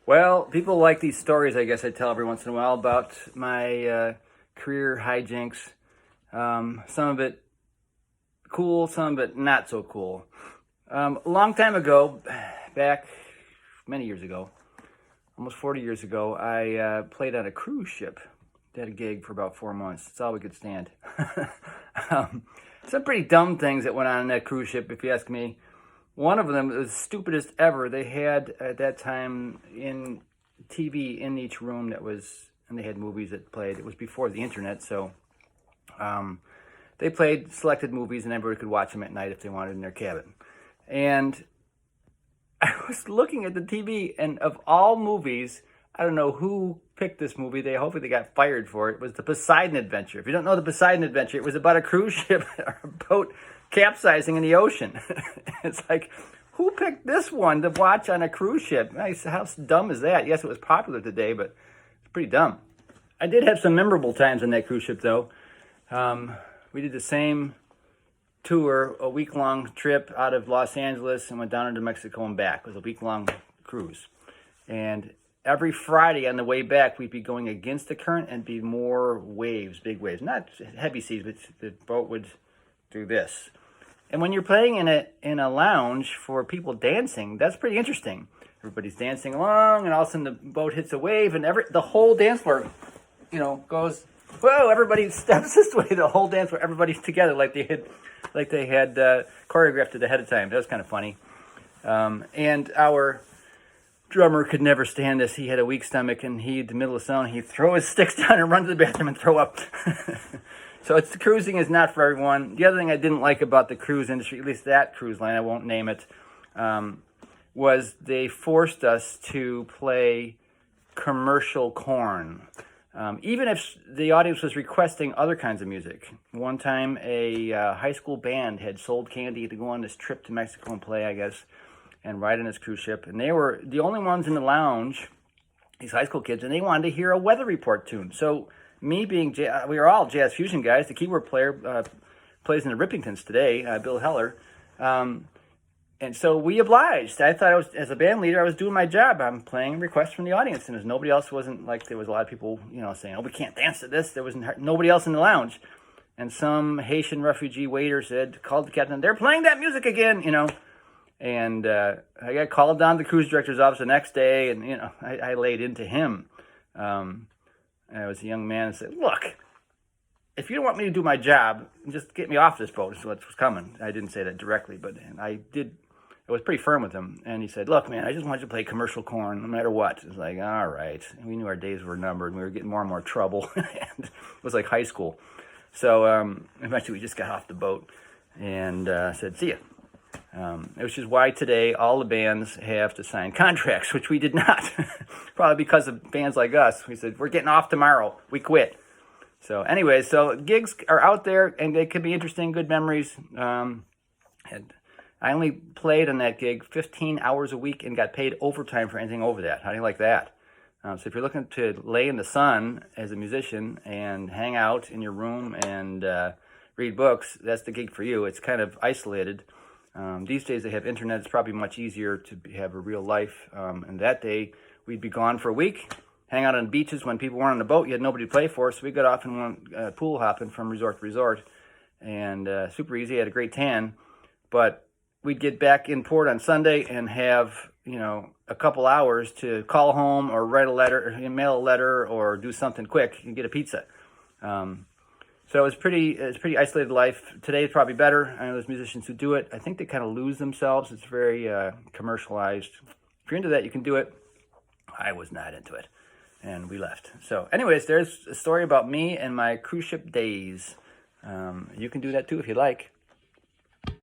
Well, people like these stories, I guess I tell every once in a while about my career hijinks. Some of it cool, some of it not so cool. A long time ago, back many years ago, almost 40 years ago, I played on a cruise ship. Did a gig for about 4 months. That's all we could stand. Some pretty dumb things that went on that cruise ship, if you ask me. One of them was the stupidest ever. They had at that time in TV in each room and they had movies that played. It was before the internet, so they played selected movies and everybody could watch them at night if they wanted in their cabin. And I was looking at the TV, and of all movies, I don't know who picked this movie. Hopefully they got fired for it. It was the Poseidon Adventure. If you don't know the Poseidon Adventure, it was about a cruise ship or a boat capsizing in the ocean. It's like, who picked this one to watch on a cruise ship? How dumb is that? Yes, it was popular today, but it's pretty dumb. I did have some memorable times on that cruise ship, though. We did the same tour, a week-long trip out of Los Angeles and went down into Mexico and back. It was a week-long cruise. And every Friday on the way back, we'd be going against the current and be more waves, big waves. Not heavy seas, but the boat would do this. And when you're playing in a lounge for people dancing, that's pretty interesting. Everybody's dancing along, and all of a sudden the boat hits a wave, and the whole dance floor, goes, whoa! Everybody steps this way. The whole dance floor, everybody's together, like they had choreographed it ahead of time. That was kind of funny. And our drummer could never stand this. He had a weak stomach, and in the middle of the song, he'd throw his sticks down and run to the bathroom and throw up. So cruising is not for everyone. The other thing I didn't like about the cruise industry, at least that cruise line, I won't name it, was they forced us to play commercial corn. Even if the audience was requesting other kinds of music. One time, a high school band had sold candy to go on this trip to Mexico and play, I guess, and ride on this cruise ship. And they were the only ones in the lounge, these high school kids, and they wanted to hear a weather report tune. So me being, we are all jazz fusion guys. The keyboard player plays in the Rippingtons today, Bill Heller. And so we obliged. I thought as a band leader, I was doing my job. I'm playing requests from the audience, and as nobody else wasn't, like, there was a lot of people, saying, "Oh, we can't dance to this." There was nobody else in the lounge, and some Haitian refugee waiter called the captain, "They're playing that music again," And I got called down to the cruise director's office the next day, and I laid into him. I was a young man and said, "Look, if you don't want me to do my job, just get me off this boat." Is what's coming. I didn't say that directly, but I did. I was pretty firm with him, and he said, "Look, man, I just want you to play commercial corn, no matter what." It was like, all right. And we knew our days were numbered, and we were getting more and more trouble. And it was like high school. So eventually we just got off the boat and said, "See ya." Which is why today all the bands have to sign contracts, which we did not. Probably because of bands like us. We said, "We're getting off tomorrow. We quit." So anyway, gigs are out there, and they can be interesting, good memories. And I only played on that gig 15 hours a week and got paid overtime for anything over that. How do you like that? So if you're looking to lay in the sun as a musician and hang out in your room and read books, that's the gig for you. It's kind of isolated. These days they have internet. It's probably much easier to have a real life. And that day we'd be gone for a week, hang out on beaches when people weren't on the boat. You had nobody to play for, so we got off and went pool hopping from resort to resort. And super easy. I had a great tan. But we'd get back in port on Sunday and have, a couple hours to call home or write a letter, or mail a letter, or do something quick and get a pizza. So it was pretty isolated life. Today is probably better. I know there's musicians who do it. I think they kind of lose themselves. It's very commercialized. If you're into that, you can do it. I was not into it, and we left. So anyways, there's a story about me and my cruise ship days. You can do that too if you like.